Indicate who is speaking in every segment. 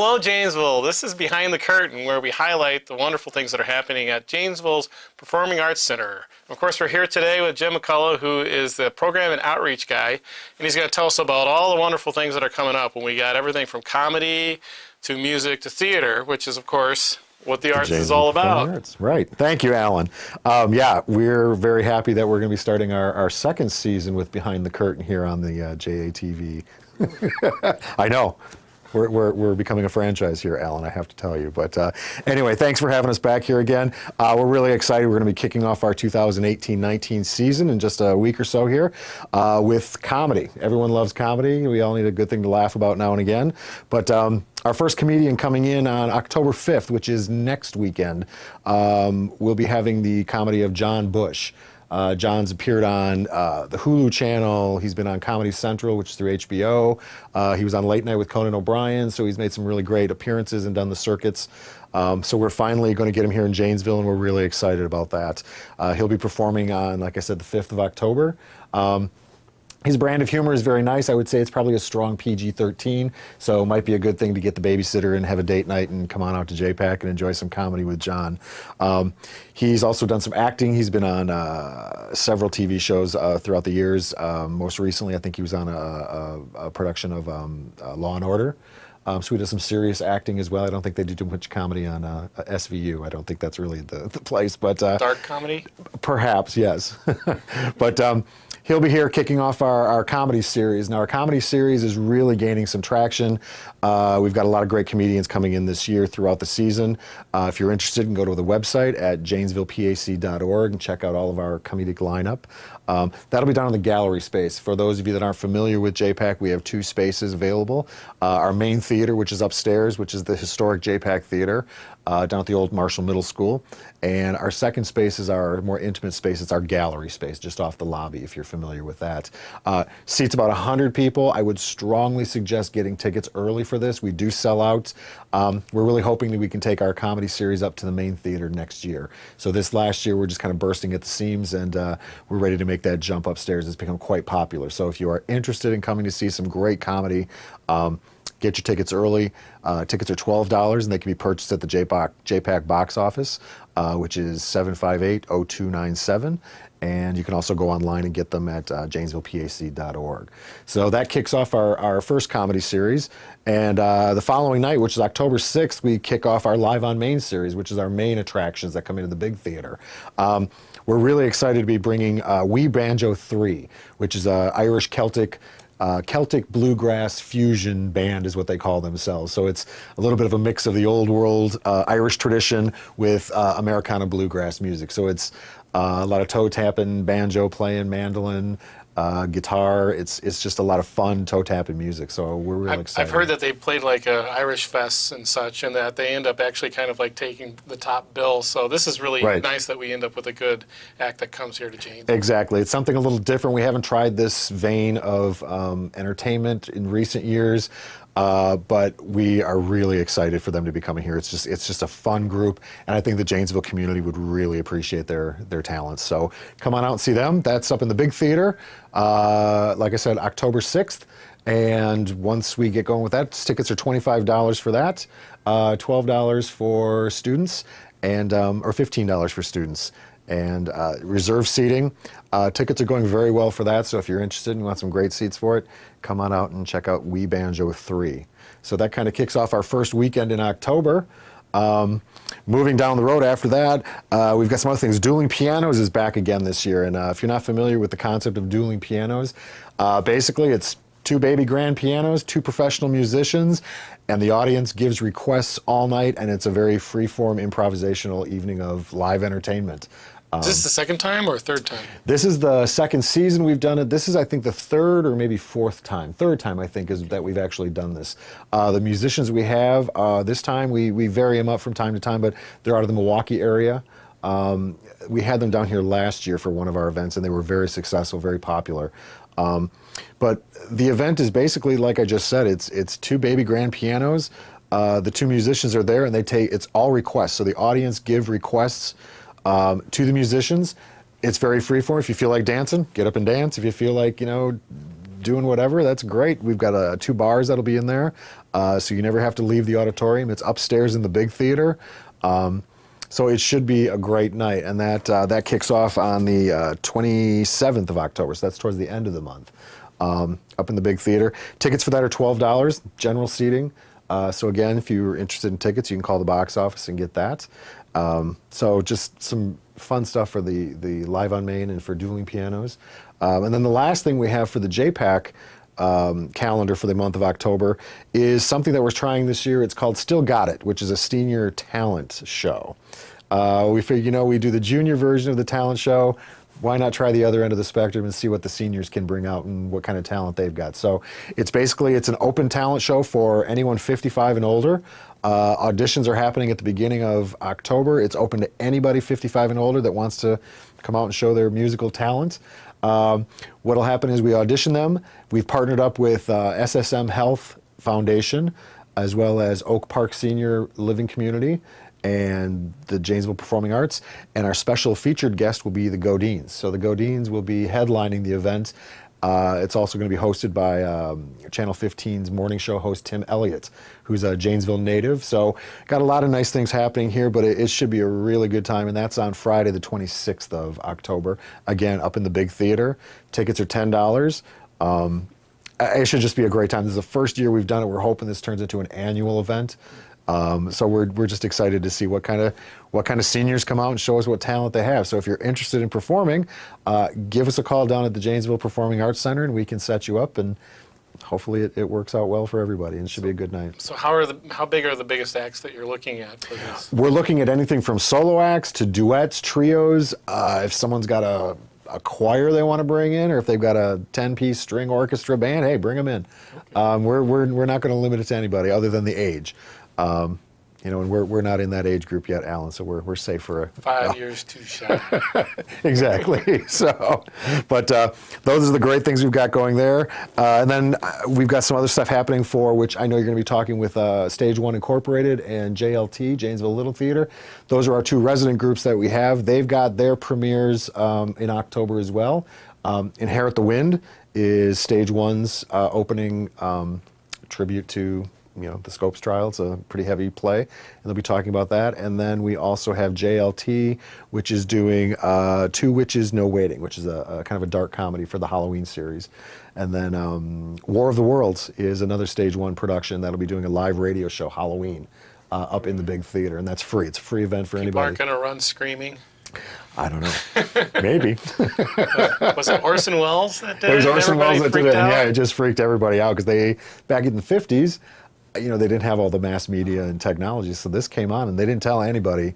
Speaker 1: hello, Janesville. This is Behind the Curtain, where we highlight the wonderful things that are happening at Janesville's Performing Arts Center. Of course, we're here today with Jim McCulloch, who is the program and outreach guy, and he's going to tell us about all the wonderful things that are coming up. And we got everything from comedy to music to theater, which is, of course, what the arts is all about.
Speaker 2: Arts. Right. Thank you, Alan. Yeah, we're very happy that we're going to be starting our second season with Behind the Curtain here on the JATV. I know. We're becoming a franchise here, Alan, I have to tell you. But anyway, thanks for having us back here again. We're really excited. We're going to be kicking off our 2018-19 season in just a week or so here with comedy. Everyone loves comedy. We all need a good thing to laugh about now and again. But our first comedian coming in on October 5th, which is next weekend, we'll be having the comedy of John Bush. John's appeared on the Hulu channel. He's been on Comedy Central, which is through HBO. He was on Late Night with Conan O'Brien, so he's made some really great appearances and done the circuits. So we're finally going to get him here in Janesville, and we're really excited about that. He'll be performing on, like I said, the 5th of October. His brand of humor is very nice. I would say it's probably a strong PG-13, so it might be a good thing to get the babysitter and have a date night and come on out to JPAC and enjoy some comedy with John. He's also done some acting. He's been on several TV shows throughout the years. Most recently, I think he was on a production of Law and Order. So he does some serious acting as well. I don't think they do too much comedy on SVU. I don't think that's really the place. But
Speaker 1: dark comedy?
Speaker 2: Perhaps, yes. But he'll be here kicking off our comedy series. Now, our comedy series is really gaining some traction. We've got a lot of great comedians coming in this year throughout the season. If you're interested, you can go to the website at janesvillepac.org and check out all of our comedic lineup. That'll be down in the gallery space. For those of you that aren't familiar with JPAC, we have two spaces available. Our main theater, which is upstairs, which is the historic JPAC Theater, down at the old Marshall Middle School. And our second space is our more intimate space. It's our gallery space, just off the lobby, if you're familiar with that. Seats about 100 people. I would strongly suggest getting tickets early for this. We do sell out. We're really hoping that we can take our comedy series up to the main theater next year. So this last year, we're just kind of bursting at the seams, and we're ready to make that jump upstairs. It's become quite popular. So if you are interested in coming to see some great comedy, get your tickets early. Tickets are $12, and they can be purchased at the JPAC box office, which is 758-0297. And you can also go online and get them at janesvillepac.org. So that kicks off our first comedy series. And the following night, which is October 6th, we kick off our Live on Main series, which is our main attractions that come into the big theater. We're really excited to be bringing We Banjo 3, which is an Irish Celtic bluegrass fusion band is what they call themselves. So it's a little bit of a mix of the old world Irish tradition with Americana bluegrass music. So it's a lot of toe tapping, banjo playing, mandolin, guitar. It's just a lot of fun toe tapping music. So we're really excited.
Speaker 1: I've heard that they played like Irish fests and such, and that they end up actually kind of like taking the top bill. So this is really nice that we end up with a good act that comes here to Janesville. Exactly.
Speaker 2: It's something a little different. We haven't tried this vein of entertainment in recent years. But we are really excited for them to be coming here. It's just a fun group, and I think the Janesville community would really appreciate their talents. So come on out and see them. That's up in the big theater, like I said, October 6th. And once we get going with that, tickets are $25 for that, $12 for students, and or $15 for students. And reserve seating. Tickets are going very well for that, so if you're interested and want some great seats for it, come on out and check out We Banjo 3. So that kind of kicks off our first weekend in October. Moving down the road after that, we've got some other things. Dueling Pianos is back again this year, and if you're not familiar with the concept of dueling pianos, basically it's two baby grand pianos, two professional musicians, and the audience gives requests all night, and it's a very free-form improvisational evening of live entertainment.
Speaker 1: Is this the second time or third time?
Speaker 2: This is the second season we've done it. This is, I think, the third or maybe fourth time. Third time, I think, is that we've actually done this. The musicians we have, this time, we vary them up from time to time, but they're out of the Milwaukee area. We had them down here last year for one of our events, and they were very successful, very popular. But the event is basically, like I just said, it's two baby grand pianos. The two musicians are there, and it's all requests. So the audience give requests to the musicians. It's very freeform. If you feel like dancing, get up and dance. If you feel like, doing whatever, that's great. We've got 2 bars that'll be in there, so you never have to leave the auditorium. It's upstairs in the big theater. So it should be a great night, and that kicks off on the 27th of October, so that's towards the end of the month, up in the big theater. Tickets for that are $12, general seating. So again, if you're interested in tickets, you can call the box office and get that. So just some fun stuff for the Live on Main and for dueling pianos. And then the last thing we have for the JPAC calendar for the month of October is something that we're trying this year. It's called Still Got It, which is a senior talent show. We figure, we do the junior version of the talent show. Why not try the other end of the spectrum and see what the seniors can bring out and what kind of talent they've got? So it's an open talent show for anyone 55 and older. Auditions are happening at the beginning of October. It's open to anybody 55 and older that wants to come out and show their musical talent. What'll happen is we audition them. We've partnered up with SSM Health Foundation, as well as Oak Park Senior Living Community and the Janesville Performing Arts, and our special featured guest will be the Godins. So the Godins will be headlining the event. It's also going to be hosted by Channel 15's morning show host Tim Elliott, who's a Janesville native. So got a lot of nice things happening here, but it should be a really good time, and that's on Friday the 26th of October, again, up in the big theater. Tickets are $10. It should just be a great time. This is the first year we've done it. We're hoping this turns into an annual event. So we're just excited to see what kind of seniors come out and show us what talent they have. So if you're interested in performing, give us a call down at the Janesville Performing Arts Center, and we can set you up, and hopefully it works out well for everybody, and it should be a good night.
Speaker 1: So how big are the biggest acts that you're looking at for this?
Speaker 2: We're looking at anything from solo acts to duets, trios. If someone's got a choir they want to bring in, or if they've got a 10-piece string orchestra band, hey, bring them in. Okay. We're not going to limit it to anybody other than the age. And we're not in that age group yet, Alan, so we're safe for
Speaker 1: 5 years too shy.
Speaker 2: Exactly. So, but those are the great things we've got going there. And then we've got some other stuff happening for which I know you're going to be talking with Stage 1 Incorporated and JLT, Janesville Little Theater. Those are our 2 resident groups that we have. They've got their premieres in October as well. Inherit the Wind is Stage 1's opening tribute to the Scopes trial. It's a pretty heavy play, and they'll be talking about that. And then we also have JLT, which is doing Two Witches, No Waiting, which is a kind of a dark comedy for the Halloween series. And then War of the Worlds is another Stage 1 production that'll be doing a live radio show, Halloween, up in the big theater, and that's free. It's a free event for anybody.
Speaker 1: People aren't going to run screaming?
Speaker 2: I don't know. Maybe.
Speaker 1: Was it Orson Welles that did it?
Speaker 2: It was Orson Welles that did it, and
Speaker 1: out?
Speaker 2: yeah, it just freaked everybody out because back in the 50s, they didn't have all the mass media and technology, so this came on and they didn't tell anybody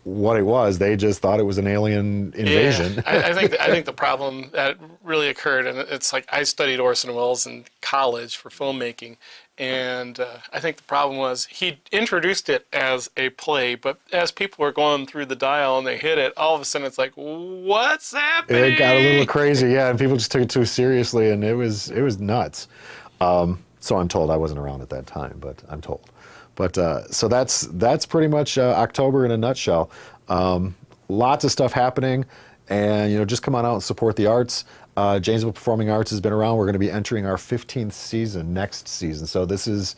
Speaker 2: what it was. They just thought it was an alien invasion.
Speaker 1: Yeah, I think the problem that really occurred, and it's like I studied Orson Welles in college for filmmaking, and I think the problem was he introduced it as a play, but as people were going through the dial and they hit it, all of a sudden it's like, what's happening?
Speaker 2: It got a little crazy, yeah, and people just took it too seriously, and it was nuts. So I'm told. I wasn't around at that time, but I'm told. But so that's pretty much October in a nutshell. Lots of stuff happening, and just come on out and support the arts. Janesville Performing Arts has been around. We're going to be entering our 15th season next season. So this is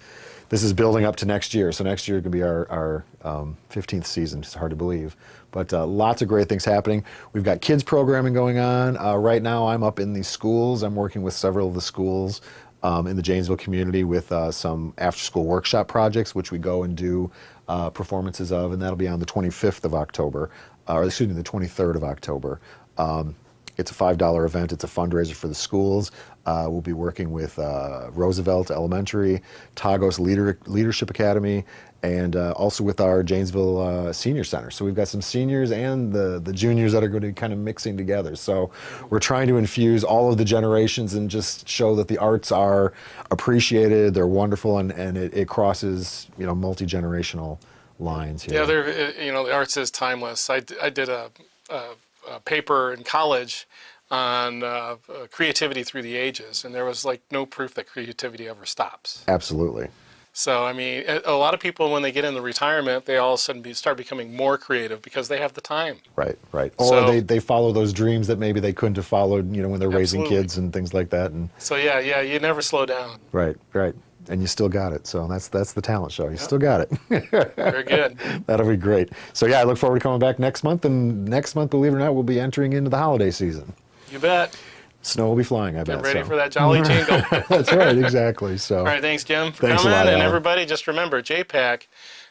Speaker 2: building up to next year. So next year is going to be our 15th season. It's hard to believe. But lots of great things happening. We've got kids programming going on. Right now I'm up in the schools. I'm working with several of the schools in the Janesville community with some after-school workshop projects, which we go and do performances of, and that'll be on the 25th of October, or excuse me, the 23rd of October. It's a $5 event. It's a fundraiser for the schools. We'll be working with Roosevelt Elementary, Tagos Leadership Academy, and also with our Janesville Senior Center. So we've got some seniors and the juniors that are going to be kind of mixing together. So we're trying to infuse all of the generations and just show that the arts are appreciated, they're wonderful, and it crosses multi-generational lines here.
Speaker 1: Yeah, the arts is timeless. I did a paper in college on creativity through the ages, and there was like no proof that creativity ever stops.
Speaker 2: Absolutely.
Speaker 1: So, I mean, a lot of people, when they get into retirement, they all of a sudden start becoming more creative because they have the time.
Speaker 2: Right, right. Or
Speaker 1: So,
Speaker 2: they follow those dreams that maybe they couldn't have followed, when they're raising
Speaker 1: absolutely.
Speaker 2: kids and things like that. And
Speaker 1: So yeah, you never slow down.
Speaker 2: right, right. And you still got it. So that's the talent show. You still got it.
Speaker 1: Very good.
Speaker 2: That'll be great. So yeah, I look forward to coming back next month. And next month, believe it or not, we'll be entering into the holiday season.
Speaker 1: You bet.
Speaker 2: Snow will be flying, I bet.
Speaker 1: Get ready for that jolly jingle.
Speaker 2: That's right, exactly. So.
Speaker 1: All right, thanks, Jim, for
Speaker 2: Thanks a
Speaker 1: coming.
Speaker 2: lot,
Speaker 1: And
Speaker 2: Alan.
Speaker 1: everybody, just remember, JPAC,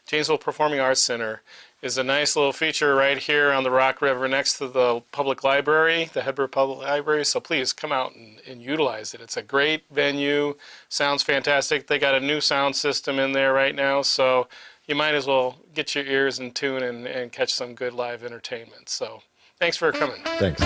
Speaker 1: Janesville Performing Arts Center, is a nice little feature right here on the Rock River next to the public library, the Hedberg Public Library. So please come out and utilize it. It's a great venue. Sounds fantastic. They got a new sound system in there right now. So you might as well get your ears in tune and catch some good live entertainment. So thanks for coming.
Speaker 2: Thanks.